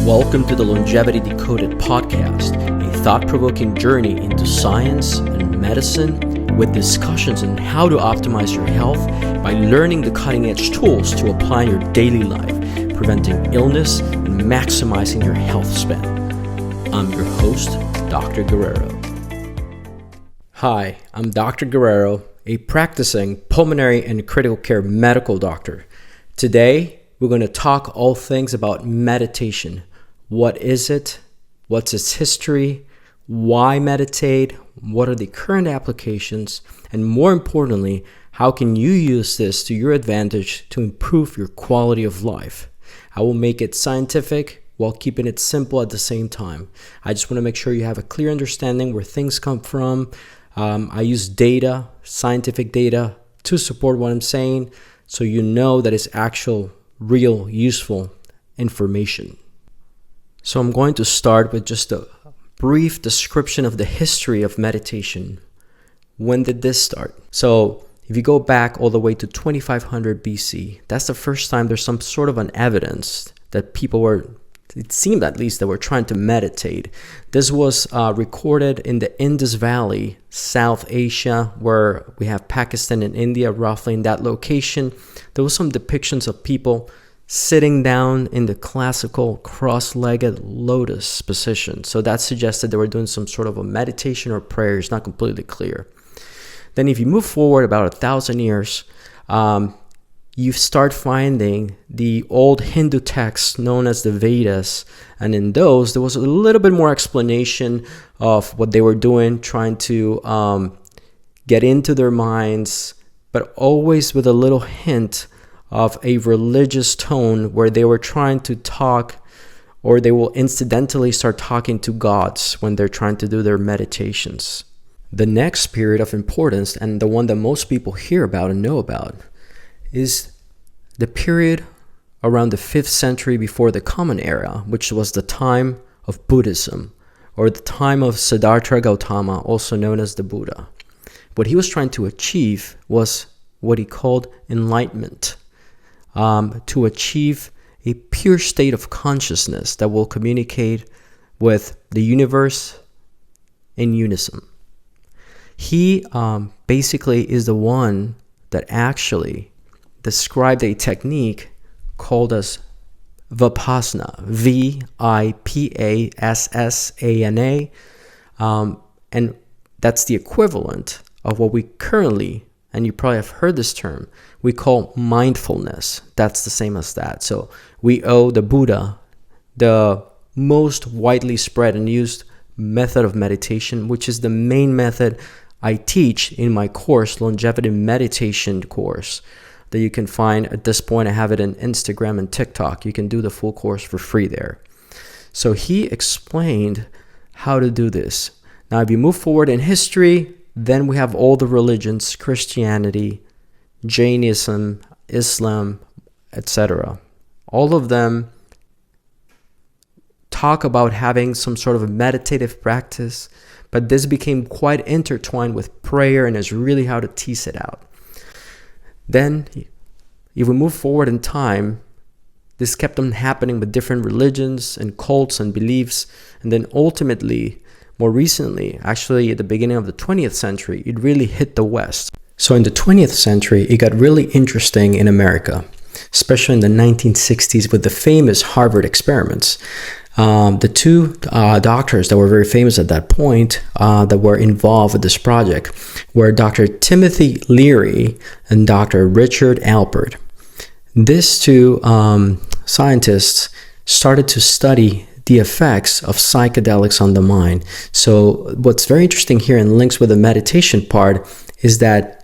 Welcome to the Longevity Decoded podcast, a thought-provoking journey into science and medicine with discussions on how to optimize your health by learning the cutting-edge tools to apply in your daily life, preventing illness and maximizing your health span. I'm your host, Dr. Guerrero. Hi, I'm Dr. Guerrero, a practicing pulmonary and critical care medical doctor. Today, we're going to talk all things about meditation. What is it? What's its history? Why meditate? What are the current applications? And more importantly, how can you use this to your advantage to improve your quality of life? I will make it scientific while keeping it simple at the same time. I just want to make sure you have a clear understanding where things come from. I use data, scientific data, to support what I'm saying so you know that it's actual, real, useful information. So I'm going to start with just a brief description of the history of meditation. When did this start? So if you go back all the way to 2500 BC, that's the first time there's some sort of an evidence that people were, it seemed at least, that were trying to meditate. This was recorded in the Indus Valley, South Asia, where we have Pakistan and India, roughly in that location. There was some depictions of people sitting down in the classical cross-legged lotus position. So that suggested they were doing some sort of a meditation or prayer. It's not completely clear. Then if you move forward about 1,000 years, you start finding the old Hindu texts known as the Vedas. And in those, there was a little bit more explanation of what they were doing, trying to get into their minds, but always with a little hint of a religious tone where they were trying to talk, or they will incidentally start talking to gods when they're trying to do their meditations. The next period of importance, and the one that most people hear about and know about, is the period around the 5th century before the Common Era, which was the time of Buddhism, or the time of Siddhartha Gautama, also known as the Buddha. What he was trying to achieve was what he called enlightenment. To achieve a pure state of consciousness that will communicate with the universe in unison. He basically is the one that actually described a technique called as Vipassana, Vipassana, and that's the equivalent of what we currently, and you probably have heard this term, we call mindfulness. That's the same as that. So we owe the Buddha the most widely spread and used method of meditation, which is the main method I teach in my course, Longevity Meditation course, that you can find at this point. I have it in Instagram and TikTok. You can do the full course for free there. So he explained how to do this. Now, if you move forward in history, then we have all the religions, Christianity, Jainism, Islam, etc. All of them talk about having some sort of a meditative practice, but this became quite intertwined with prayer and is really how to tease it out. Then, if we move forward in time, this kept on happening with different religions and cults and beliefs, and then ultimately, more recently, actually at the beginning of the 20th century, it really hit the West. So in the 20th century, it got really interesting in America, especially in the 1960s with the famous Harvard experiments. The two doctors that were very famous at that point that were involved with this project were Dr. Timothy Leary and Dr. Richard Alpert. These two scientists started to study the effects of psychedelics on the mind. So what's very interesting here and links with the meditation part is that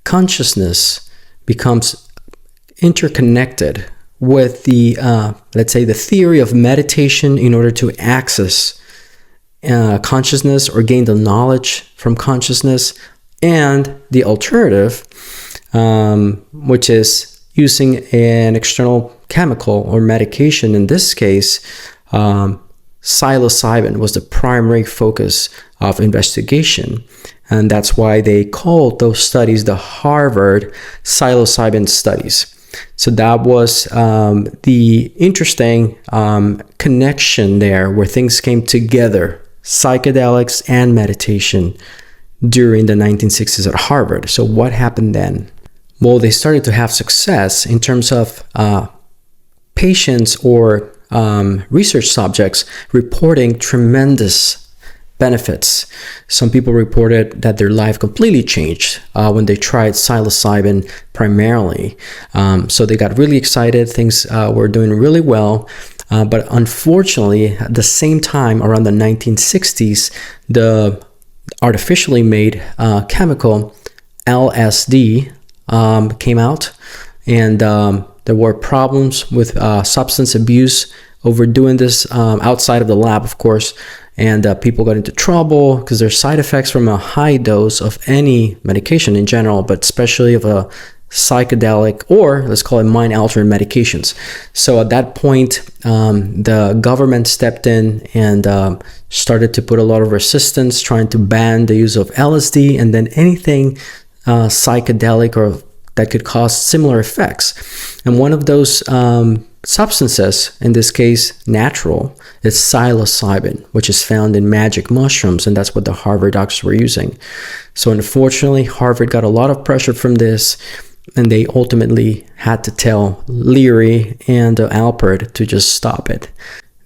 consciousness becomes interconnected with the, let's say, the theory of meditation in order to access consciousness or gain the knowledge from consciousness, and the alternative, which is using an external chemical or medication. In this case, psilocybin was the primary focus of investigation. And that's why they called those studies the Harvard psilocybin studies. So that was the interesting connection there, where things came together, psychedelics and meditation, during the 1960s at Harvard. So what happened then? Well, they started to have success in terms of patients or research subjects reporting tremendous benefits. Some people reported that their life completely changed when they tried psilocybin primarily. So they got really excited. Things were doing really well. But unfortunately, at the same time, around the 1960s, the artificially made chemical LSD came out, and there were problems with substance abuse over doing this outside of the lab, of course. And people got into trouble because there's side effects from a high dose of any medication in general, but especially of a psychedelic, or let's call it mind-altering medications. So at that point, the government stepped in and started to put a lot of resistance, trying to ban the use of LSD and then anything psychedelic or that could cause similar effects. And one of those substances, in this case natural, is psilocybin, which is found in magic mushrooms, and that's what the Harvard doctors were using. So unfortunately, Harvard got a lot of pressure from this, and they ultimately had to tell Leary and Alpert to just stop it.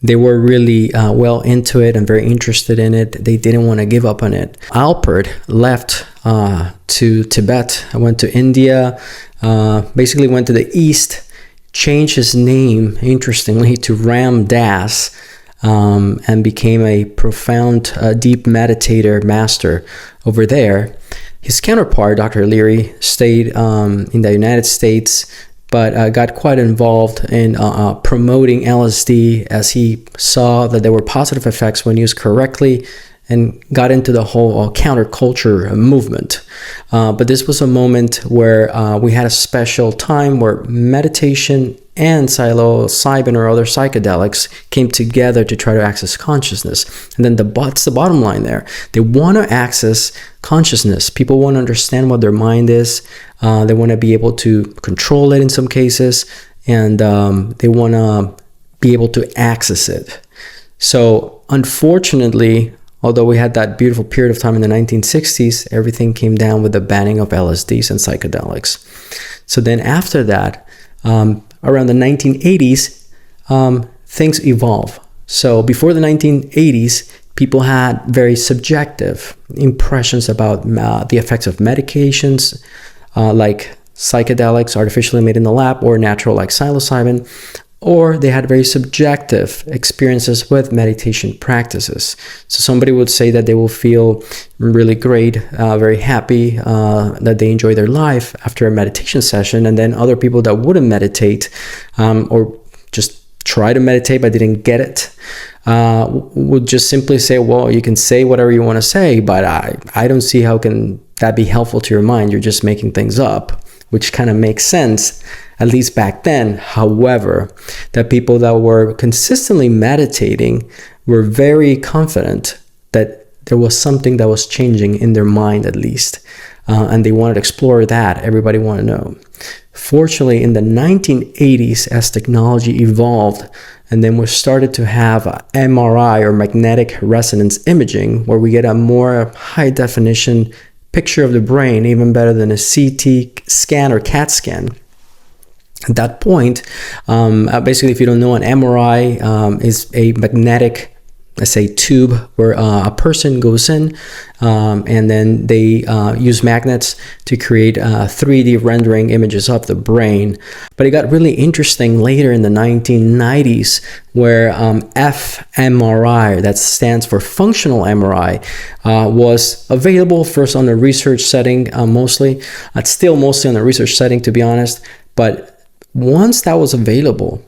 They were really well into it and very interested in it. They didn't want to give up on it. Alpert left to Tibet, went to India, basically went to the East, changed his name, interestingly, to Ram Dass, and became a profound, deep meditator master over there. His counterpart, Dr. Leary, stayed in the United States, but got quite involved in promoting LSD, as he saw that there were positive effects when used correctly, and got into the whole counterculture movement. But this was a moment where we had a special time where meditation and psilocybin or other psychedelics came together to try to access consciousness. And then that's the bottom line there. They want to access consciousness. People want to understand what their mind is. They want to be able to control it in some cases, and they want to be able to access it. So unfortunately, although we had that beautiful period of time in the 1960s, everything came down with the banning of LSDs and psychedelics. So then after that, around the 1980s, things evolve. So before the 1980s, people had very subjective impressions about the effects of medications like psychedelics artificially made in the lab, or natural like psilocybin, or they had very subjective experiences with meditation practices. So somebody would say that they will feel really great, very happy, that they enjoy their life after a meditation session. And then other people that wouldn't meditate or just try to meditate but didn't get it would just simply say, well, you can say whatever you want to say, but I don't see how can that be helpful to your mind. You're just making things up, which kind of makes sense, at least back then. However, the people that were consistently meditating were very confident that there was something that was changing in their mind, at least, and they wanted to explore that. Everybody wanted to know. Fortunately, in the 1980s, as technology evolved, and then we started to have MRI or magnetic resonance imaging, where we get a more high definition picture of the brain, even better than a CT scan or CAT scan. At that point, basically, if you don't know, an MRI is a magnetic, let's say, tube where a person goes in, and then they use magnets to create 3D rendering images of the brain. But it got really interesting later in the 1990s, where fMRI, that stands for functional MRI, was available first on a research setting, mostly. It's still mostly on a research setting, to be honest. But once that was available,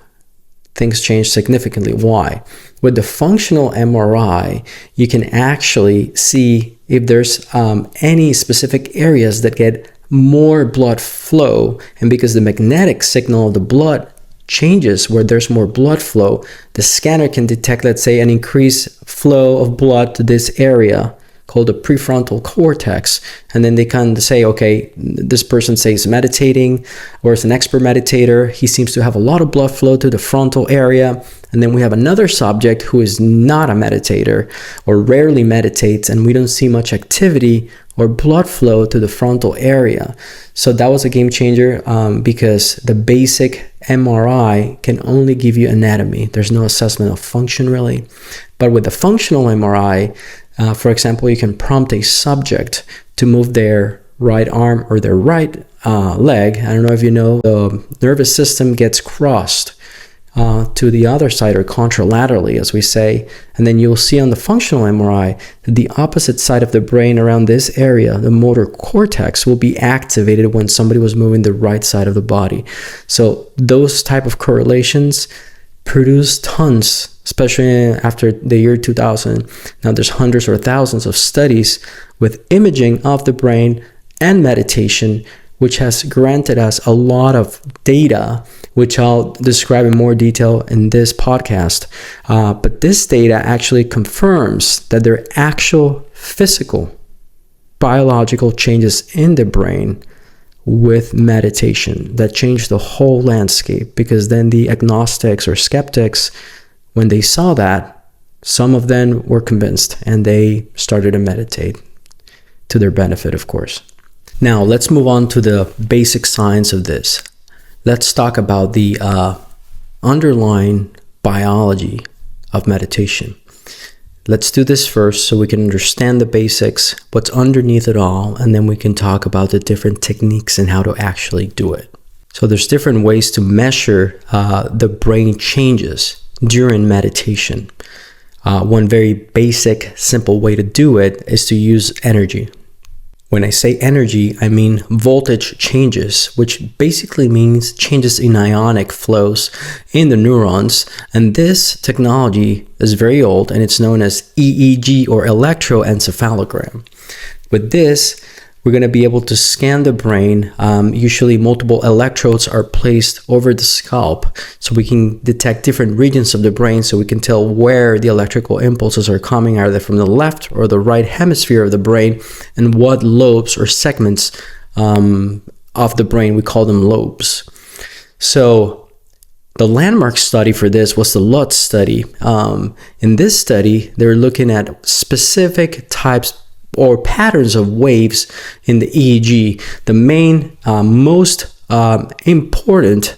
things changed significantly. Why? With the functional MRI, you can actually see if there's any specific areas that get more blood flow. And because the magnetic signal of the blood changes where there's more blood flow, the scanner can detect, let's say, an increased flow of blood to this area called the prefrontal cortex. And then they kind of say, okay, this person says meditating or is an expert meditator. He seems to have a lot of blood flow to the frontal area. And then we have another subject who is not a meditator or rarely meditates, and we don't see much activity or blood flow to the frontal area. So that was a game changer because the basic MRI can only give you anatomy. There's no assessment of function really. But with the functional MRI, for example, you can prompt a subject to move their right arm or their right leg. I don't know if you know, the nervous system gets crossed to the other side, or contralaterally as we say, and then you'll see on the functional MRI that the opposite side of the brain around this area, the motor cortex, will be activated when somebody was moving the right side of the body. So those type of correlations produce tons, especially after the year 2000. Now there's hundreds or thousands of studies with imaging of the brain and meditation, which has granted us a lot of data, which I'll describe in more detail in this podcast. But this data actually confirms that there are actual physical, biological changes in the brain with meditation that change the whole landscape. Because then the agnostics or skeptics, when they saw that, some of them were convinced and they started to meditate, to their benefit, of course. Now, let's move on to the basic science of this. Let's talk about the underlying biology of meditation. Let's do this first so we can understand the basics, what's underneath it all, and then we can talk about the different techniques and how to actually do it. So there's different ways to measure the brain changes during meditation. One very basic, simple way to do it is to use energy. When I say energy, I mean voltage changes, which basically means changes in ionic flows in the neurons. And this technology is very old, and it's known as EEG or electroencephalogram. With this, we're going to be able to scan the brain. Usually multiple electrodes are placed over the scalp so we can detect different regions of the brain, so we can tell where the electrical impulses are coming, either from the left or the right hemisphere of the brain, and what lobes or segments of the brain. We call them lobes. So the landmark study for this was the Lutz study. In this study, they're looking at specific types or patterns of waves in the EEG. The main, most important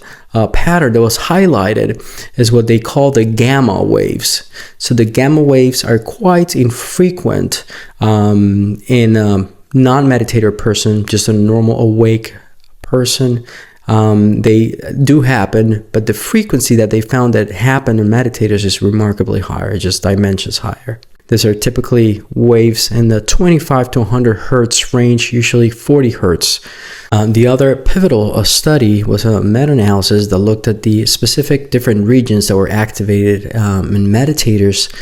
pattern that was highlighted is what they call the gamma waves. So the gamma waves are quite infrequent in a non-meditator person, just a normal awake person. They do happen, but the frequency that they found that happen in meditators is remarkably higher, just dimensions higher. These are typically waves in the 25 to 100 hertz range, usually 40 hertz. The other pivotal study was a meta-analysis that looked at the specific different regions that were activated in meditators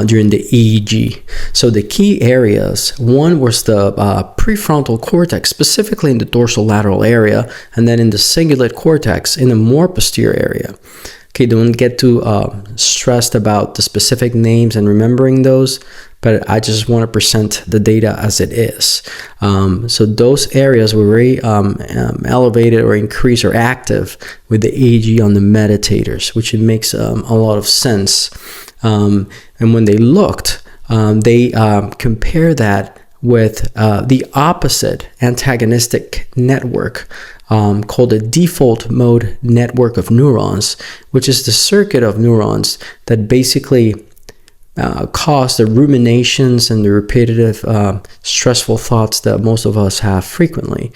during the EEG. So the key areas, one was the prefrontal cortex, specifically in the dorsolateral area, and then in the cingulate cortex in the more posterior area. Okay, don't get too stressed about the specific names and remembering those, but I just want to present the data as it is. So those areas were very elevated or increased or active with the EEG on the meditators, which it makes a lot of sense. And when they looked, they compared that with the opposite antagonistic network called the default mode network of neurons, which is the circuit of neurons that basically cause the ruminations and the repetitive stressful thoughts that most of us have frequently.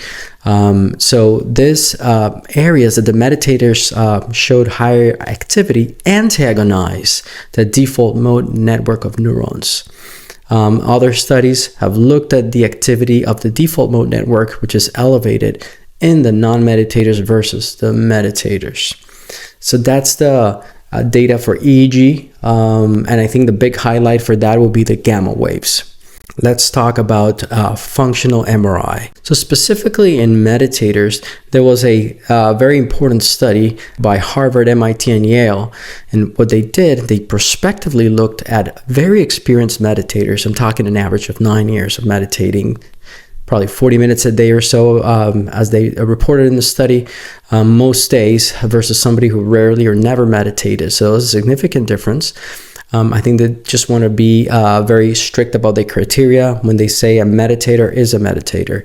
So these areas that the meditators showed higher activity antagonize the default mode network of neurons. Other studies have looked at the activity of the default mode network, which is elevated in the non-meditators versus the meditators. So that's the data for EEG, and I think the big highlight for that will be the gamma waves. let's talk about functional MRI. So specifically in meditators, there was a very important study by Harvard, MIT, and Yale. And what they did, they prospectively looked at very experienced meditators. I'm talking an average of 9 years of meditating, probably 40 minutes a day or so, as they reported in the study, most days, versus somebody who rarely or never meditated. So there's a significant difference. I think they just want to be very strict about the criteria when they say a meditator is a meditator.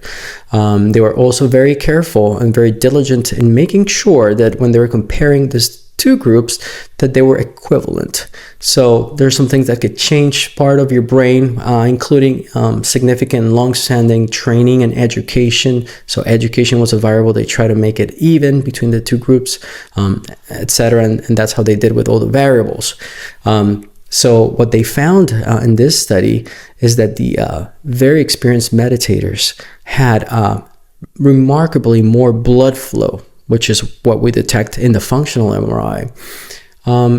They were also very careful and very diligent in making sure that when they were comparing these two groups, that they were equivalent. So there's some things that could change part of your brain, including significant long-standing training and education. So education was a variable. They try to make it even between the two groups, etc. And that's how they did with all the variables. So what they found in this study is that the very experienced meditators had remarkably more blood flow, which is what we detect in the functional MRI.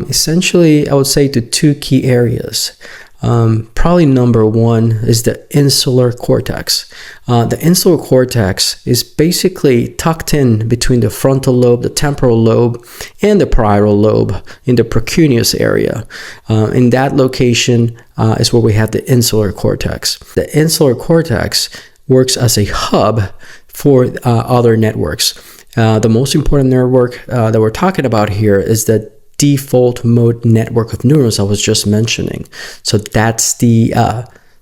Essentially, I would say to two key areas. Probably number one is the insular cortex. The insular cortex is basically tucked in between the frontal lobe, the temporal lobe, and the parietal lobe in the precuneus area. In that location is where we have the insular cortex. The insular cortex works as a hub for other networks. The most important network that we're talking about here is the default mode network of neurons I was just mentioning. So that's the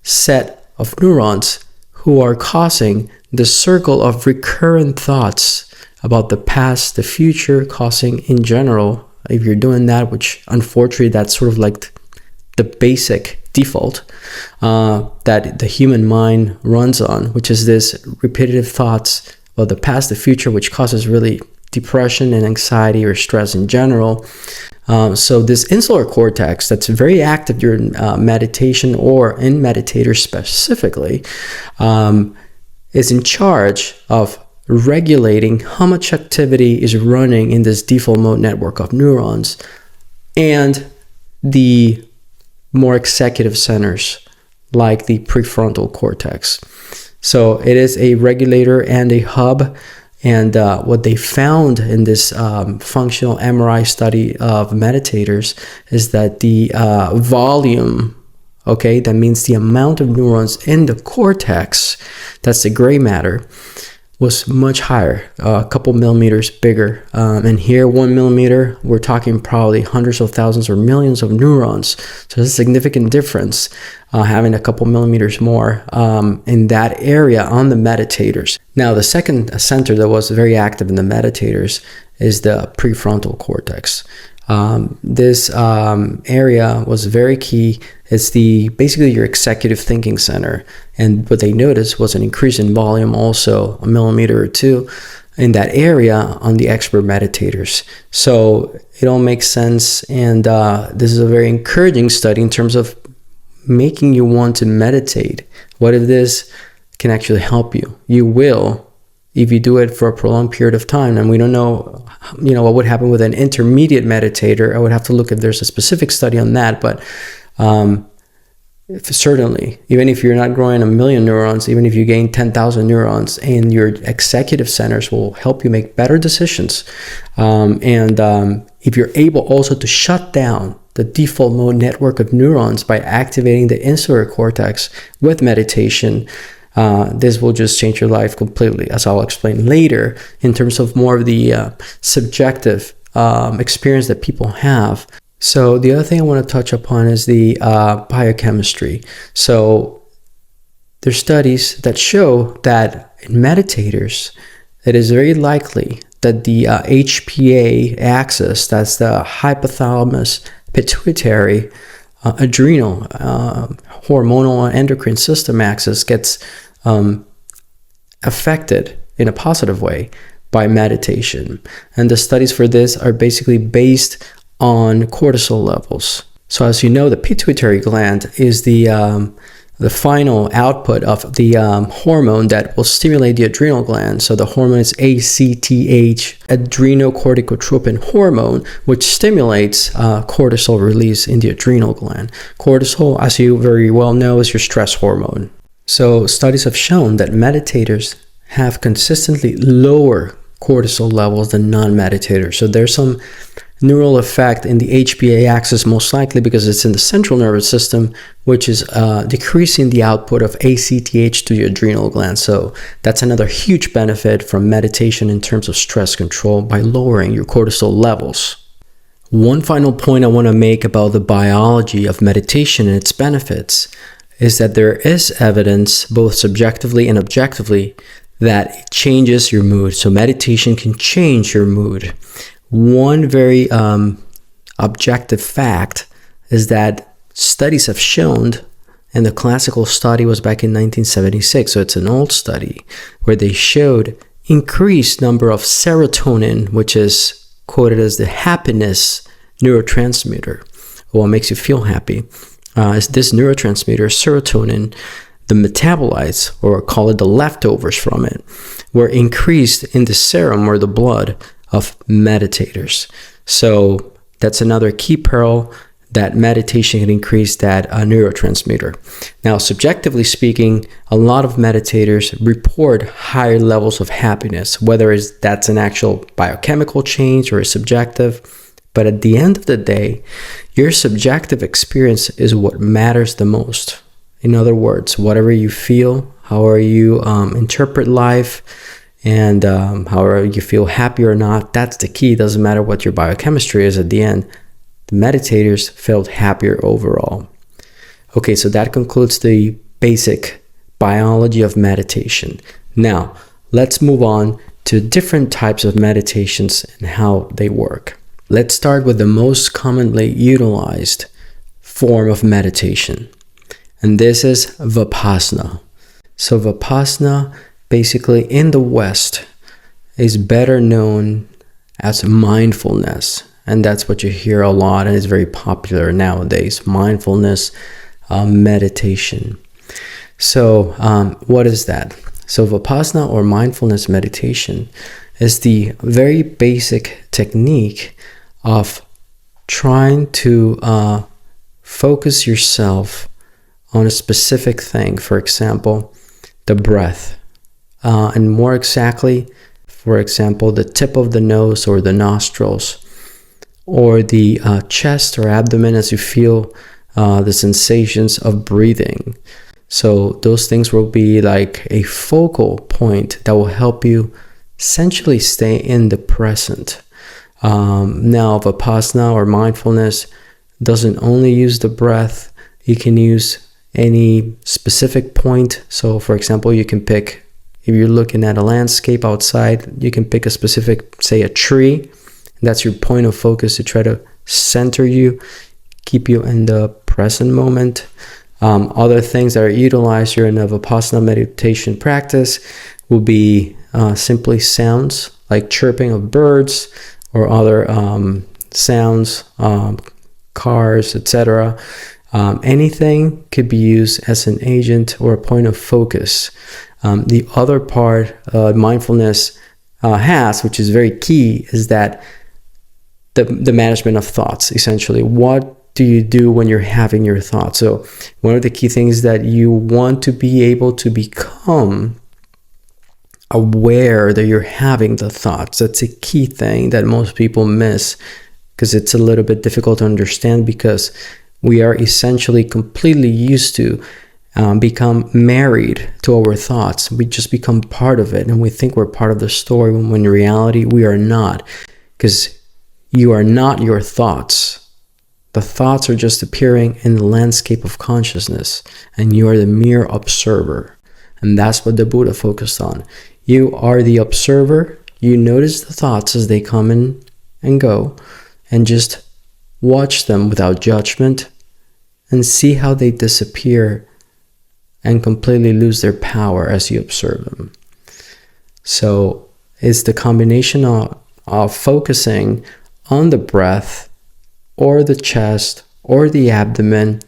set of neurons who are causing the circle of recurrent thoughts about the past, the future, causing in general, if you're doing that, which unfortunately that's sort of like the basic default that the human mind runs on, which is this repetitive thoughts about the past, the future, which causes really depression and anxiety or stress in general. So this insular cortex that's very active during meditation or in meditators specifically is in charge of regulating how much activity is running in this default mode network of neurons and the more executive centers like the prefrontal cortex. So it is a regulator and a hub. And what they found in this functional MRI study of meditators is that the volume, okay, that means the amount of neurons in the cortex, that's the gray matter, was much higher, a couple millimeters bigger. And here, 1 millimeter, we're talking probably hundreds of thousands or millions of neurons. So there's a significant difference having a couple millimeters more in that area on the meditators. Now, the second center that was very active in the meditators is the prefrontal cortex. This area was very key. It's basically your executive thinking center. And what they noticed was an increase in volume, also a millimeter or two in that area on the expert meditators. So it all makes sense. And this is a very encouraging study in terms of making you want to meditate. What if this can actually help you? You will, if you do it for a prolonged period of time. And we don't know, what would happen with an intermediate meditator. I would have to look if there's a specific study on that. But certainly, even if you're not growing 1 million neurons, even if you gain 10,000 neurons, and your executive centers will help you make better decisions. If you're able also to shut down the default mode network of neurons by activating the insular cortex with meditation, this will just change your life completely, as I'll explain later, in terms of more of the subjective experience that people have. So the other thing I want to touch upon is the biochemistry. So there's studies that show that in meditators, it is very likely that the HPA axis, that's the hypothalamus pituitary adrenal hormonal endocrine system axis, gets affected in a positive way by meditation. And the studies for this are basically based on cortisol levels. So as you know, the pituitary gland is the the final output of the hormone that will stimulate the adrenal gland. So the hormone is ACTH, adrenocorticotropin hormone, which stimulates cortisol release in the adrenal gland. Cortisol, as you very well know, is your stress hormone. So studies have shown that meditators have consistently lower cortisol levels than non-meditators. So there's some neural effect in the HPA axis, most likely because it's in the central nervous system, which is decreasing the output of ACTH to the adrenal gland. So that's another huge benefit from meditation in terms of stress control by lowering your cortisol levels. One final point I want to make about the biology of meditation and its benefits is that there is evidence, both subjectively and objectively, that it changes your mood. So meditation can change your mood. One very objective fact is that studies have shown, and the classical study was back in 1976, so it's an old study, where they showed increased number of serotonin, which is quoted as the happiness neurotransmitter, or what makes you feel happy. Is this neurotransmitter, serotonin, the metabolites, or call it the leftovers from it, were increased in the serum or the blood of meditators. So that's another key pearl, that meditation can increase that neurotransmitter. Now, subjectively speaking, a lot of meditators report higher levels of happiness, whether that's an actual biochemical change or a subjective. But at the end of the day, your subjective experience is what matters the most. In other words, whatever you feel, however you interpret life, and however you feel happy or not, that's the key. It doesn't matter what your biochemistry is at the end. The meditators felt happier overall. Okay, so that concludes the basic biology of meditation. Now, let's move on to different types of meditations and how they work. Let's start with the most commonly utilized form of meditation, and this is Vipassana. So Vipassana, basically in the West, is better known as mindfulness, and that's what you hear a lot, and it's very popular nowadays, mindfulness meditation. So what is that? So Vipassana, or mindfulness meditation, is the very basic technique of trying to focus yourself on a specific thing. For example, the breath. And more exactly, for example, the tip of the nose or the nostrils, or the chest or abdomen as you feel the sensations of breathing. So those things will be like a focal point that will help you essentially stay in the present. Now, Vipassana or mindfulness doesn't only use the breath. You can use any specific point. So, for example, you can pick, if you're looking at a landscape outside, you can pick a specific, say, a tree. That's your point of focus to try to center you, keep you in the present moment. Other things that are utilized during a Vipassana meditation practice will be simply sounds like chirping of birds, or other sounds, cars, etc. Anything could be used as an agent or a point of focus. The other part mindfulness has, which is very key, is that the management of thoughts, essentially. What do you do when you're having your thoughts? So one of the key things that you want to be able to become aware that you're having the thoughts. That's a key thing that most people miss, because it's a little bit difficult to understand, because we are essentially completely used to become married to our thoughts. We just become part of it, and we think we're part of the story, when in reality we are not, because you are not your thoughts. The thoughts are just appearing in the landscape of consciousness, and you are the mere observer. And that's what the Buddha focused on. You are the observer. You notice the thoughts as they come in and go, and just watch them without judgment, and see how they disappear and completely lose their power as you observe them. So it's the combination of focusing on the breath, or the chest, or the abdomen,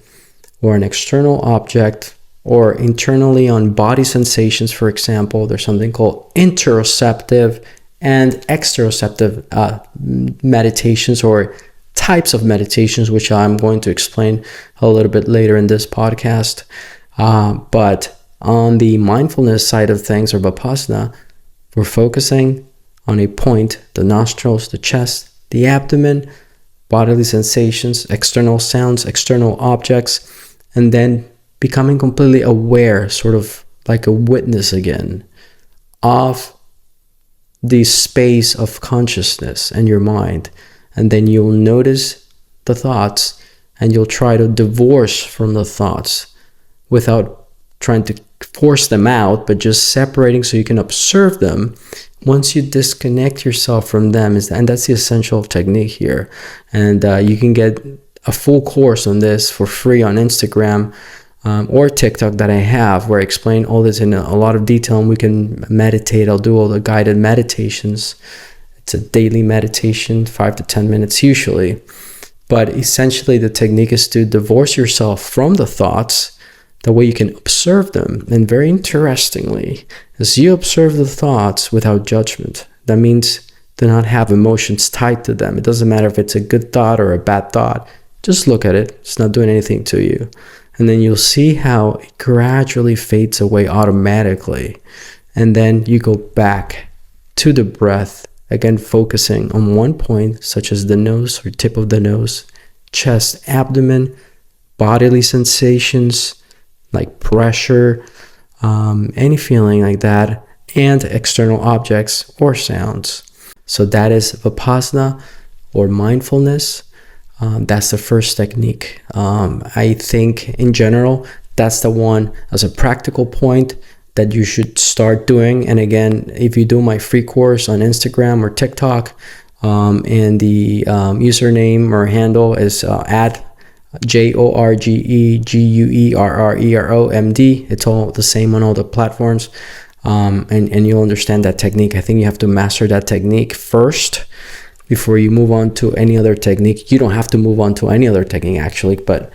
or an external object, or internally on body sensations, for example. There's something called interoceptive and exteroceptive meditations, or types of meditations, which I'm going to explain a little bit later in this podcast. But on the mindfulness side of things, or Vipassana, we're focusing on a point: the nostrils, the chest, the abdomen, bodily sensations, external sounds, external objects, and then becoming completely aware, sort of like a witness again, of the space of consciousness in your mind. And then you'll notice the thoughts, and you'll try to divorce from the thoughts without trying to force them out, but just separating so you can observe them. Once you disconnect yourself from them, and that's the essential technique here. And you can get a full course on this for free on Instagram or TikTok that I have, where I explain all this in a lot of detail, and we can meditate. I'll do all the guided meditations. It's a daily meditation, 5 to 10 minutes usually. But essentially the technique is to divorce yourself from the thoughts. That way you can observe them. And very interestingly, as you observe the thoughts without judgment, that means do not have emotions tied to them. It doesn't matter if it's a good thought or a bad thought. Just look at it. It's not doing anything to you. And then you'll see how it gradually fades away automatically. And then you go back to the breath, again focusing on one point, such as the nose or tip of the nose, chest, abdomen, bodily sensations like pressure, any feeling like that, and external objects or sounds. So that is Vipassana or mindfulness. That's the first technique. I think in general, that's the one as a practical point that you should start doing. And again, if you do my free course on Instagram or TikTok, and the username or handle is at JORGEGUERREROMD. It's all the same on all the platforms. And you'll understand that technique. I think you have to master that technique first before you move on to any other technique. You don't have to move on to any other technique actually, but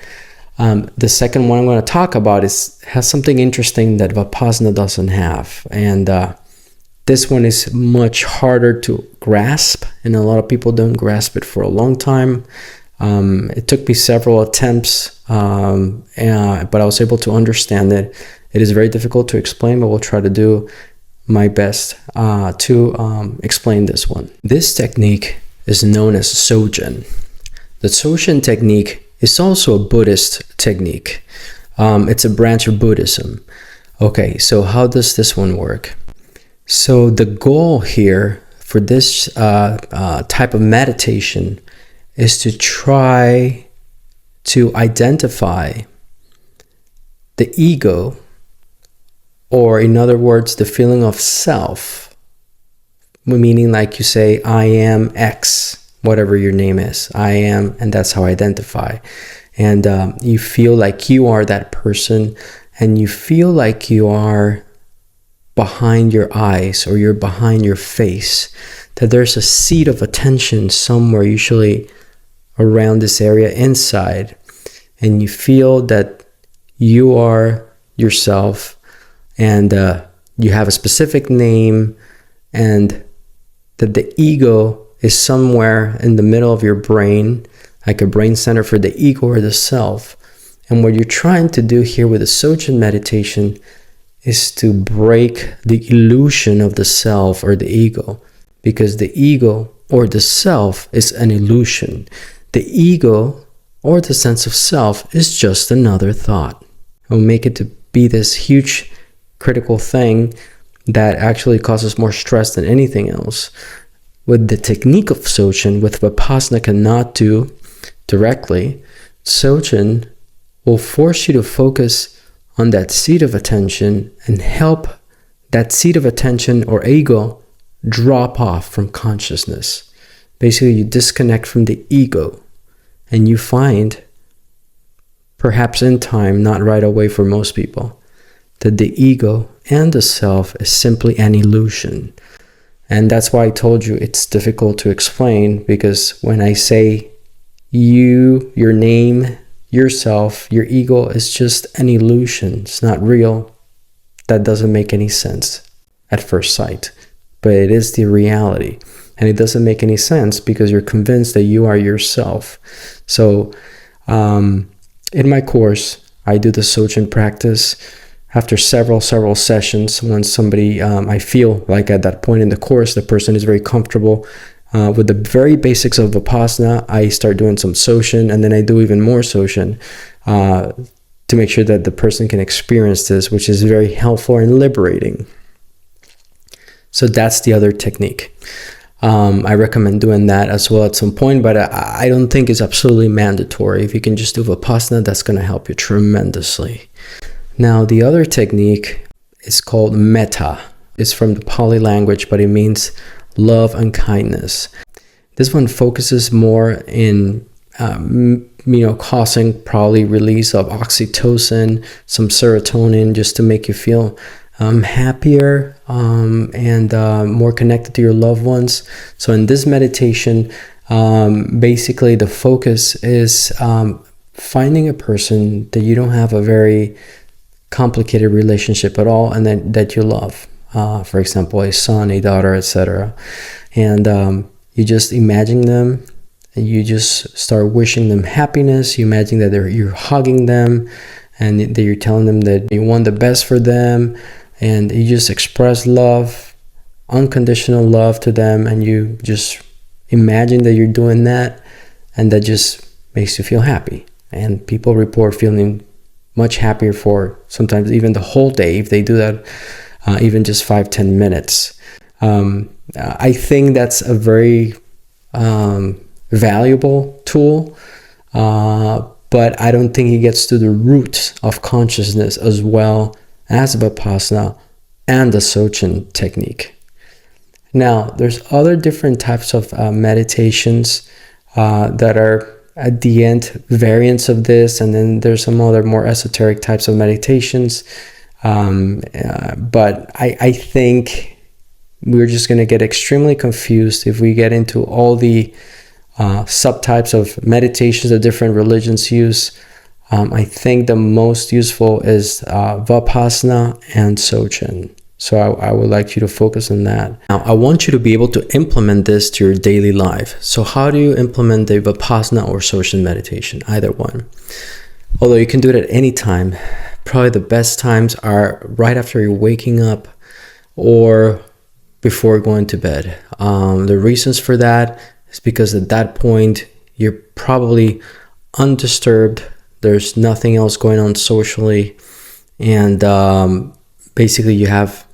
the second one I'm going to talk about has something interesting that Vipassana doesn't have. And this one is much harder to grasp, and a lot of people don't grasp it for a long time. It took me several attempts, but I was able to understand it. It is very difficult to explain, but we'll try to do my best to explain this one. This technique is known as Dzogchen. The Dzogchen technique is also a Buddhist technique. It's a branch of Buddhism. Okay, so how does this one work? So the goal here for this type of meditation is to try to identify the ego, or in other words, the feeling of self, meaning like you say, I am X, whatever your name is, I am, and that's how I identify. And you feel like you are that person, and you feel like you are behind your eyes, or you're behind your face, that there's a seat of attention somewhere, usually around this area inside, and you feel that you are yourself, and you have a specific name, and that the ego is somewhere in the middle of your brain, like a brain center for the ego or the self. And what you're trying to do here with the Dzogchen meditation is to break the illusion of the self or the ego, because the ego or the self is an illusion. The ego or the sense of self is just another thought. We'll make it to be this huge critical thing that actually causes more stress than anything else. With the technique of Dzogchen, with Vipassana cannot do directly, Dzogchen will force you to focus on that seat of attention and help that seat of attention or ego drop off from consciousness. Basically, you disconnect from the ego, and you find, perhaps in time, not right away for most people, that the ego and the self is simply an illusion. And that's why I told you it's difficult to explain, because when I say your name, yourself, your ego is just an illusion. It's not real. That doesn't make any sense at first sight, but it is the reality. And it doesn't make any sense because you're convinced that you are yourself. So in my course, I do the Dzogchen practice after several sessions. When somebody, I feel like at that point in the course, the person is very comfortable with the very basics of Vipassana, I start doing some Dzogchen, and then I do even more Dzogchen to make sure that the person can experience this, which is very helpful and liberating. So that's the other technique. I recommend doing that as well at some point, but I don't think it's absolutely mandatory. If you can just do Vipassana, that's going to help you tremendously. Now, the other technique is called Metta. It's from the Pali language, but it means love and kindness. This one focuses more in, causing probably release of oxytocin, some serotonin, just to make you feel happier and more connected to your loved ones. So in this meditation, basically the focus is finding a person that you don't have a very complicated relationship at all, and that you love. For example, a son, a daughter, etc. And you just imagine them, and you just start wishing them happiness. You imagine that you're hugging them, and that you're telling them that you want the best for them, and you just express love, unconditional love to them, and you just imagine that you're doing that, and that just makes you feel happy. And people report feeling much happier for sometimes even the whole day if they do that, even just 5-10 minutes. I think that's a very valuable tool, but I don't think it gets to the root of consciousness as well as Vipassana and the Dzogchen technique. Now, there's other different types of meditations that are at the end variants of this, and then there's some other more esoteric types of meditations. But I think we're just going to get extremely confused if we get into all the subtypes of meditations that different religions use. I think the most useful is Vipassana and Dzogchen. So I would like you to focus on that. Now, I want you to be able to implement this to your daily life. So how do you implement the Vipassana or Dzogchen meditation? Either one. Although you can do it at any time. Probably the best times are right after you're waking up or before going to bed. The reasons for that is because at that point, you're probably undisturbed. There's nothing else going on socially. And basically you have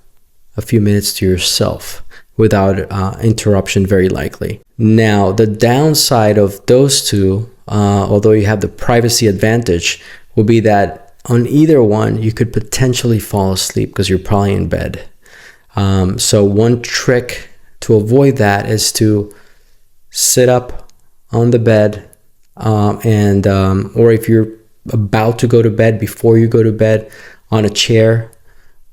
a few minutes to yourself without interruption, very likely. Now, the downside of those two, although you have the privacy advantage, will be that on either one, you could potentially fall asleep because you're probably in bed. So one trick to avoid that is to sit up on the bed or if you're about to go to bed, before you go to bed, on a chair.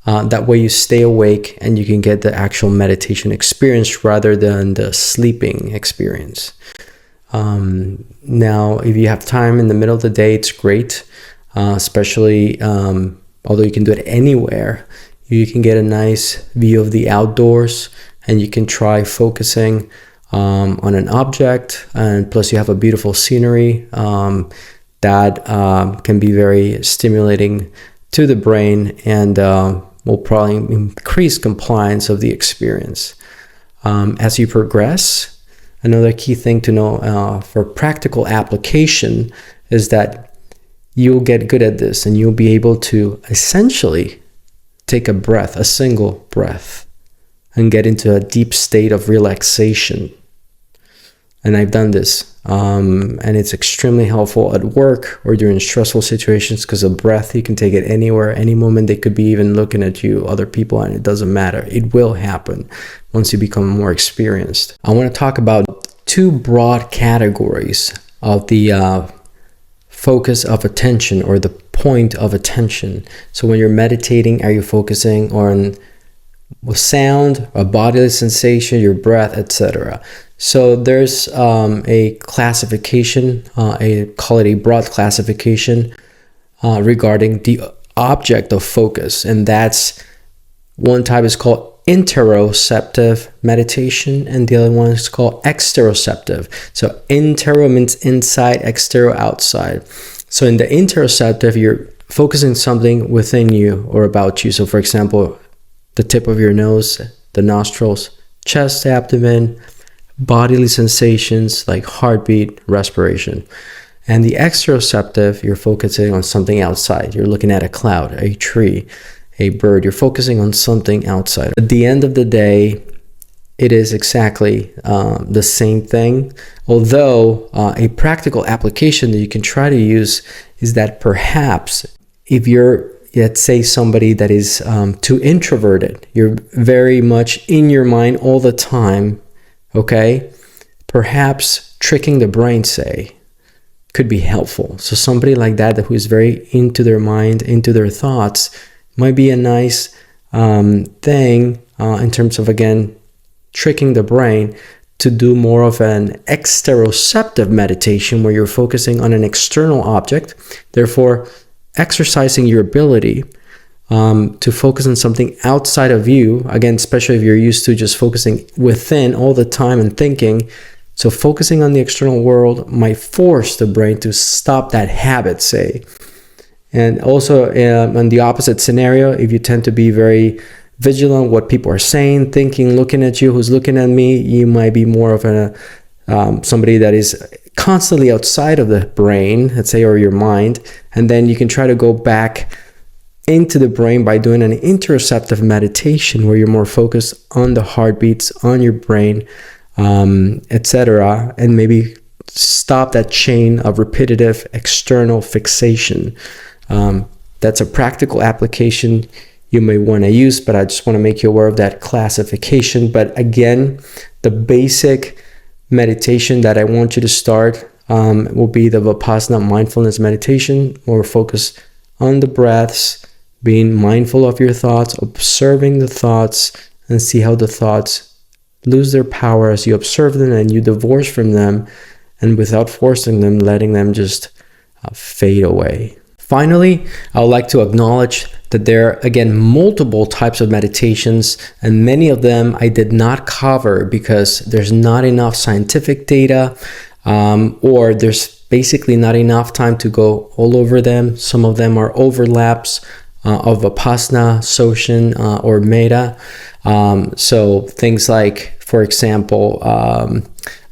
That way you stay awake and you can get the actual meditation experience rather than the sleeping experience. Now, if you have time in the middle of the day, it's great, especially although you can do it anywhere. You can get a nice view of the outdoors, and you can try focusing on an object, and plus you have a beautiful scenery that can be very stimulating to the brain and will probably increase compliance of the experience. As you progress, another key thing to know for practical application is that you'll get good at this, and you'll be able to essentially take a breath, a single breath, and get into a deep state of relaxation. And I've done this, and it's extremely helpful at work or during stressful situations, because a breath, you can take it anywhere, any moment. They could be even looking at you, other people, and it doesn't matter. It will happen once you become more experienced. I want to talk about two broad categories of the focus of attention, or the point of attention. So when you're meditating, are you focusing on sound, a bodily sensation, your breath, etc.? So there's a classification, call it a broad classification regarding the object of focus, and that's one type is called Interoceptive meditation, and the other one is called Exteroceptive. So intero means inside, extero outside. So in the interoceptive, you're focusing something within you or about you. So for example, the tip of your nose, the nostrils, chest, abdomen, bodily sensations like heartbeat, respiration. And the exteroceptive, you're focusing on something outside. You're looking at a cloud, a tree, a bird. You're focusing on something outside. At the end of the day, it is exactly the same thing. Although a practical application that you can try to use is that perhaps if you're, let's say, somebody that is too introverted, you're very much in your mind all the time, okay? Perhaps tricking the brain, say, could be helpful. So somebody like that who is very into their mind, into their thoughts, might be a nice thing in terms of, again, tricking the brain to do more of an exteroceptive meditation where you're focusing on an external object, therefore exercising your ability to focus on something outside of you, again, especially if you're used to just focusing within all the time and thinking. So focusing on the external world might force the brain to stop that habit, say. And also on the opposite scenario, if you tend to be very vigilant what people are saying, thinking, looking at you, who's looking at me, you might be more of somebody that is constantly outside of the brain, let's say, or your mind. And then you can try to go back into the brain by doing an interoceptive meditation where you're more focused on the heartbeats, on your brain, etc., and maybe stop that chain of repetitive external fixation. That's a practical application you may want to use, but I just want to make you aware of that classification. But again, the basic meditation that I want you to start will be the Vipassana mindfulness meditation, more focused on the breaths, being mindful of your thoughts, observing the thoughts, and see how the thoughts lose their power as you observe them and you divorce from them, and without forcing them, letting them just fade away. Finally, I would like to acknowledge that there are, again, multiple types of meditations, and many of them I did not cover because there's not enough scientific data, or there's basically not enough time to go all over them. Some of them are overlaps of Vipassana, Dzogchen, or Metta. So things like, for example,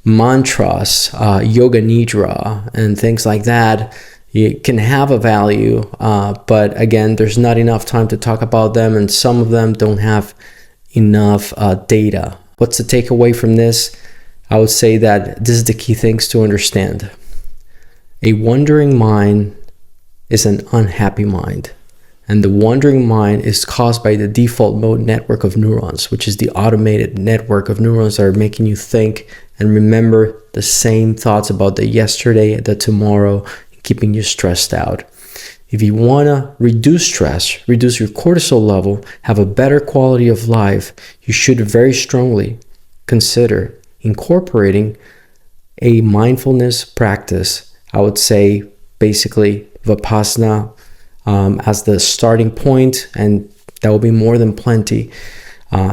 mantras, yoga nidra, and things like that. It can have a value, but again, there's not enough time to talk about them, and some of them don't have enough data. What's the takeaway from this? I would say that this is the key things to understand. A wandering mind is an unhappy mind, and the wandering mind is caused by the default mode network of neurons, which is the automated network of neurons that are making you think and remember the same thoughts about the yesterday, the tomorrow, keeping you stressed out. If you want to reduce stress, reduce your cortisol level, have a better quality of life, you should very strongly consider incorporating a mindfulness practice. I would say basically Vipassana as the starting point, and that will be more than plenty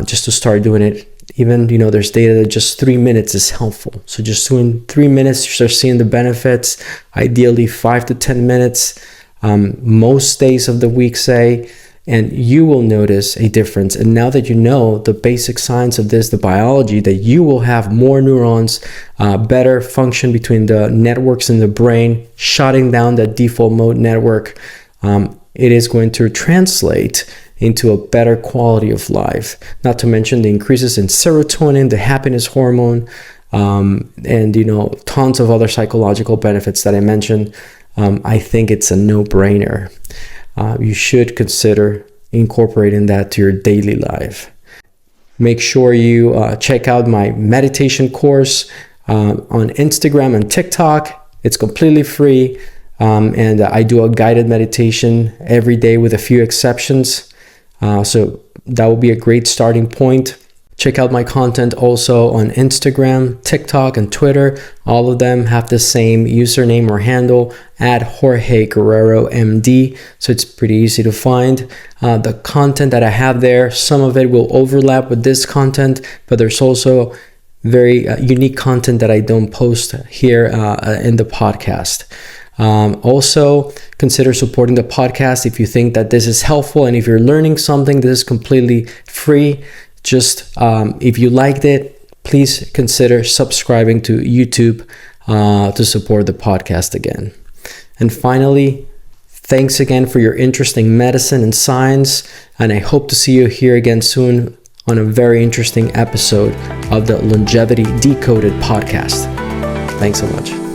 just to start doing it. Even, there's data that just 3 minutes is helpful. So just doing 3 minutes, you start seeing the benefits. Ideally 5 to 10 minutes, most days of the week, say, and you will notice a difference. And now that you know the basic science of this, the biology, that you will have more neurons, better function between the networks in the brain, shutting down that default mode network, it is going to translate into a better quality of life. Not to mention the increases in serotonin, the happiness hormone, and tons of other psychological benefits that I mentioned. I think it's a no-brainer. You should consider incorporating that to your daily life. Make sure you check out my meditation course on Instagram and TikTok. It's completely free, and I do a guided meditation every day with a few exceptions. So that will be a great starting point. Check out my content also on Instagram, TikTok, and Twitter. All of them have the same username or handle at Jorge Guerrero MD. So it's pretty easy to find. The content that I have there, some of it will overlap with this content, but there's also very unique content that I don't post here in the podcast. Also, consider supporting the podcast if you think that this is helpful, and if you're learning something, this is completely free. Just if you liked it, please consider subscribing to YouTube to support the podcast again. And finally, thanks again for your interest in medicine and science, and I hope to see you here again soon on a very interesting episode of the Longevity Decoded podcast. Thanks so much.